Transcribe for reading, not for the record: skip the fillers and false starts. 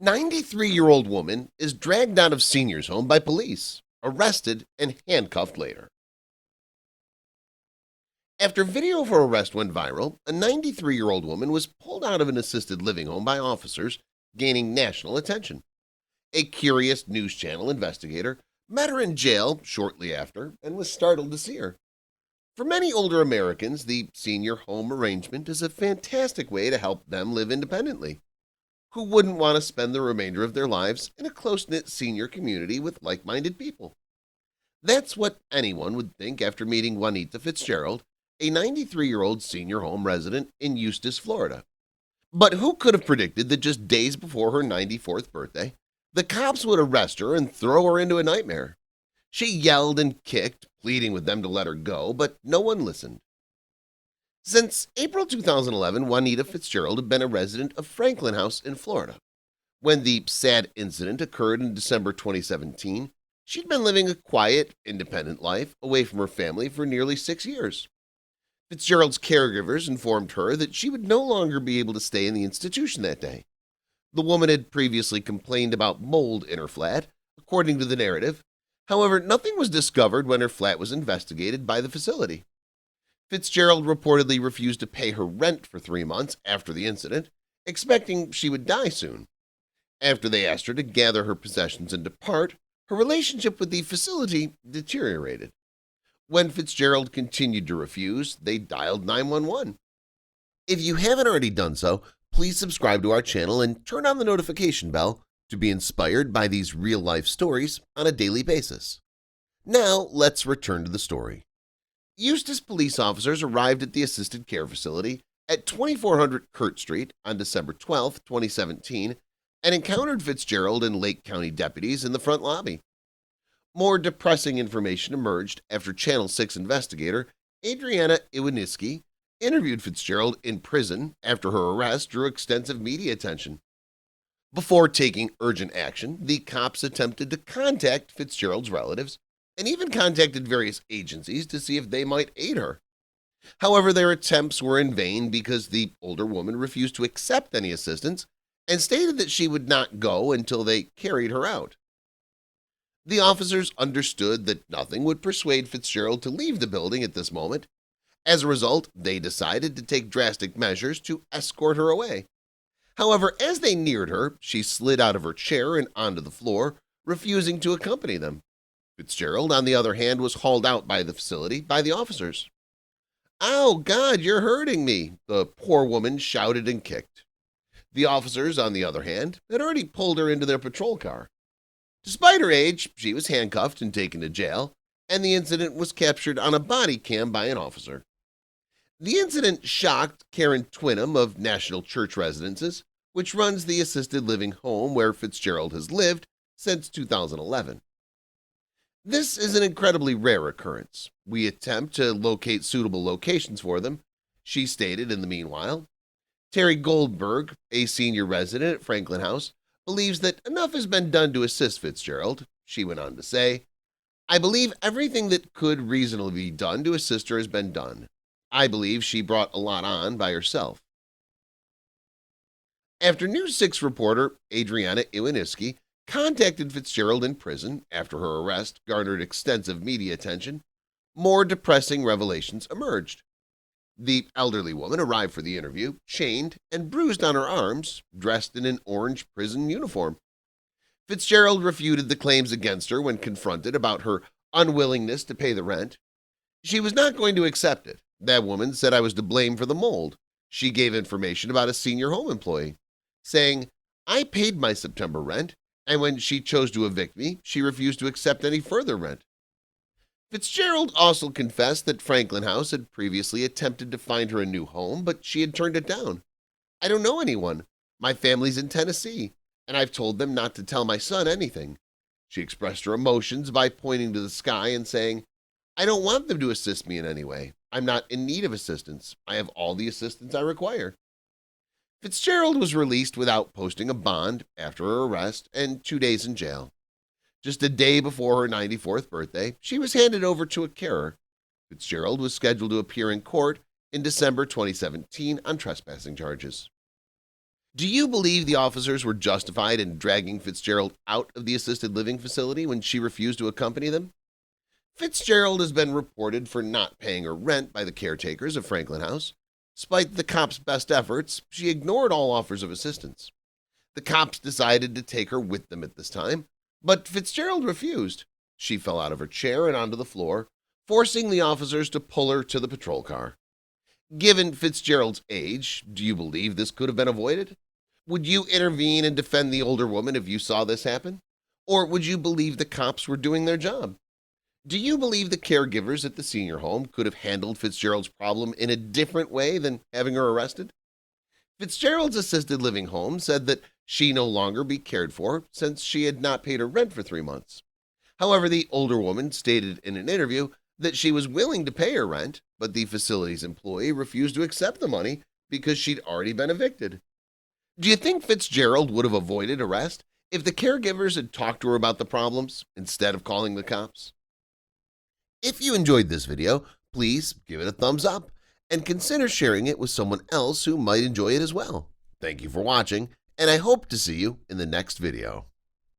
93-year-old woman is dragged out of senior's home by police, arrested, and handcuffed later. After video of her arrest went viral, a 93-year-old woman was pulled out of an assisted living home by officers, gaining national attention. A curious news channel investigator met her in jail shortly after and was startled to see her. For many older Americans, the senior home arrangement is a fantastic way to help them live independently. Who wouldn't want to spend the remainder of their lives in a close-knit senior community with like-minded people? That's what anyone would think after meeting Juanita Fitzgerald, a 93-year-old senior home resident in Eustis, Florida. But who could have predicted that just days before her 94th birthday, the cops would arrest her and throw her into a nightmare? She yelled and kicked, pleading with them to let her go, but no one listened. Since April 2011, Juanita Fitzgerald had been a resident of Franklin House in Florida. When the sad incident occurred in December 2017, she'd been living a quiet, independent life away from her family for nearly 6 years. Fitzgerald's caregivers informed her that she would no longer be able to stay in the institution that day. The woman had previously complained about mold in her flat, according to the narrative. However, nothing was discovered when her flat was investigated by the facility. Fitzgerald reportedly refused to pay her rent for 3 months after the incident, expecting she would die soon. After they asked her to gather her possessions and depart, her relationship with the facility deteriorated. When Fitzgerald continued to refuse, they dialed 911. If you haven't already done so, please subscribe to our channel and turn on the notification bell to be inspired by these real-life stories on a daily basis. Now, let's return to the story. Eustis police officers arrived at the assisted care facility at 2400 Kurt Street on December 12, 2017, and encountered Fitzgerald and Lake County deputies in the front lobby. More depressing information emerged after Channel 6 investigator Adriana Iwaniski interviewed Fitzgerald in prison after her arrest drew extensive media attention. Before taking urgent action, the cops attempted to contact Fitzgerald's relatives and even contacted various agencies to see if they might aid her. However, their attempts were in vain because the older woman refused to accept any assistance and stated that she would not go until they carried her out. The officers understood that nothing would persuade Fitzgerald to leave the building at this moment. As a result, they decided to take drastic measures to escort her away. However, as they neared her, she slid out of her chair and onto the floor, refusing to accompany them. Fitzgerald, on the other hand, was hauled out by the facility by the officers. "Oh, God, you're hurting me," the poor woman shouted and kicked. The officers, on the other hand, had already pulled her into their patrol car. Despite her age, she was handcuffed and taken to jail, and the incident was captured on a body cam by an officer. The incident shocked Karen Twinham of National Church Residences, which runs the assisted living home where Fitzgerald has lived since 2011. "This is an incredibly rare occurrence. We attempt to locate suitable locations for them," she stated in the meanwhile. Terry Goldberg, a senior resident at Franklin House, believes that enough has been done to assist Fitzgerald. She went on to say, "I believe everything that could reasonably be done to assist her has been done. I believe she brought a lot on by herself." After News 6 reporter Adriana Iwaniski contacted Fitzgerald in prison after her arrest garnered extensive media attention, more depressing revelations emerged. The elderly woman arrived for the interview, chained and bruised on her arms, dressed in an orange prison uniform. Fitzgerald refuted the claims against her when confronted about her unwillingness to pay the rent. She was not going to accept it. That woman said I was to blame for the mold. She gave information about a senior home employee, saying, "I paid my September rent, and when she chose to evict me, she refused to accept any further rent." Fitzgerald also confessed that Franklin House had previously attempted to find her a new home, but she had turned it down. "I don't know anyone. My family's in Tennessee, and I've told them not to tell my son anything." She expressed her emotions by pointing to the sky and saying, "I don't want them to assist me in any way. I'm not in need of assistance. I have all the assistance I require." Fitzgerald was released without posting a bond after her arrest and 2 days in jail. Just a day before her 94th birthday, she was handed over to a carer. Fitzgerald was scheduled to appear in court in December 2017 on trespassing charges. Do you believe the officers were justified in dragging Fitzgerald out of the assisted living facility when she refused to accompany them? Fitzgerald has been reported for not paying her rent by the caretakers of Franklin House. Despite the cops' best efforts, she ignored all offers of assistance. The cops decided to take her with them at this time, but Fitzgerald refused. She fell out of her chair and onto the floor, forcing the officers to pull her to the patrol car. Given Fitzgerald's age, do you believe this could have been avoided? Would you intervene and defend the older woman if you saw this happen? Or would you believe the cops were doing their job? Do you believe the caregivers at the senior home could have handled Fitzgerald's problem in a different way than having her arrested? Fitzgerald's assisted living home said that she no longer be cared for since she had not paid her rent for 3 months. However, the older woman stated in an interview that she was willing to pay her rent, but the facility's employee refused to accept the money because she'd already been evicted. Do you think Fitzgerald would have avoided arrest if the caregivers had talked to her about the problems instead of calling the cops? If you enjoyed this video, please give it a thumbs up and consider sharing it with someone else who might enjoy it as well. Thank you for watching, and I hope to see you in the next video.